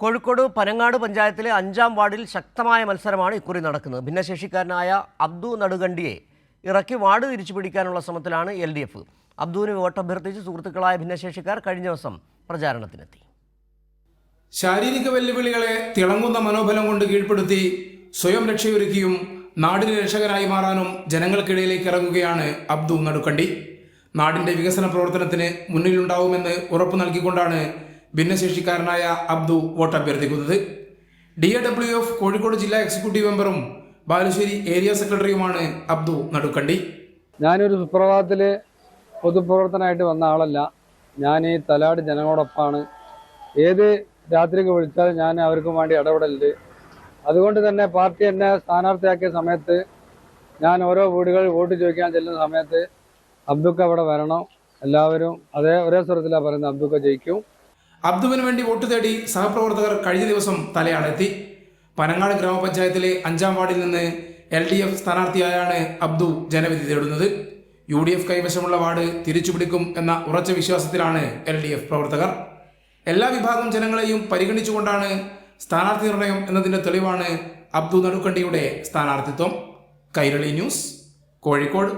കോഴിക്കോട് പനങ്ങാട് പഞ്ചായത്തിലെ 5-ാം വാർഡിൽ ശക്തമായ മത്സരമാണ് ഇക്കുറി നടക്കുന്നത്. ഭിന്നശേഷിക്കാരനായ അബ്ദു നടുകണ്ടിയെ ഇറക്കി വാർഡ് തിരിച്ചുപിടിക്കാനുള്ള ശ്രമത്തിലാണ് LDF. അബ്ദുവിന് വോട്ടഭ്യർത്ഥിച്ച് സുഹൃത്തുക്കളായ ഭിന്നശേഷിക്കാർ കഴിഞ്ഞ ദിവസം പ്രചാരണത്തിനെത്തി. ശാരീരിക വെല്ലുവിളികളെ തിളങ്ങുന്ന മനോബലം കൊണ്ട് കീഴ്പ്പെടുത്തി സ്വയം രക്ഷയൊരുക്കിയും നാടിന് രക്ഷകനായി മാറാനും ജനങ്ങൾക്കിടയിലേക്ക് ഇറങ്ങുകയാണ് അബ്ദു നടുക്കണ്ടി. നാടിന്റെ വികസന പ്രവർത്തനത്തിന് മുന്നിലുണ്ടാവുമെന്ന് ഉറപ്പു നൽകിക്കൊണ്ടാണ് ഭിന്നശേഷിക്കാരനായ അബ്ദു വോട്ടഭ്യർത്ഥിക്കുന്നത്. DAWF കോഴിക്കോട് ജില്ലാ എക്സിക്യൂട്ടീവ് മെമ്പറും ബാലുശ്ശേരി ഏരിയ സെക്രട്ടറിയുമാണ് അബ്ദു നടുക്കണ്ടി. ഞാനൊരു സുപ്രഭാതത്തിൽ പൊതുപ്രവർത്തനമായിട്ട് വന്ന ആളല്ല. ഞാൻ ഈ തലാട് ജനങ്ങളോടൊപ്പമാണ്. ഏത് രാത്രിക്ക് വിളിച്ചാലും ഞാൻ അവർക്കും വേണ്ടി ഇടപെടലുണ്ട്. അതുകൊണ്ട് തന്നെ പാർട്ടി എന്നെ സ്ഥാനാർത്ഥിയാക്കിയ സമയത്ത് ഞാൻ ഓരോ വീടുകളിൽ വോട്ട് ചോദിക്കാൻ ചെല്ലുന്ന സമയത്ത് അബ്ദുക്ക അവിടെ വരണം, എല്ലാവരും ഒരേ സ്വരത്തിലാണ് പറയുന്നത്, അബ്ദുക്ക ജയിക്കും. അബ്ദുവിന് വേണ്ടി വോട്ട് തേടി സഹപ്രവർത്തകർ കഴിഞ്ഞ ദിവസം തലയാണെത്തി. പനങ്ങാട് ഗ്രാമപഞ്ചായത്തിലെ 5-ാം വാർഡിൽ നിന്ന് LDF സ്ഥാനാർത്ഥിയായാണ് അബ്ദു ജനവിധി തേടുന്നത്. UDF കൈവശമുള്ള വാർഡ് തിരിച്ചുപിടിക്കും എന്ന ഉറച്ച വിശ്വാസത്തിലാണ് LDF പ്രവർത്തകർ. എല്ലാ വിഭാഗം ജനങ്ങളെയും പരിഗണിച്ചുകൊണ്ടാണ് സ്ഥാനാർത്ഥി നിർണയം എന്നതിന്റെ തെളിവാണ് അബ്ദു നടുക്കണ്ടിയുടെ സ്ഥാനാർത്ഥിത്വം. കൈരളി ന്യൂസ്, കോഴിക്കോട്.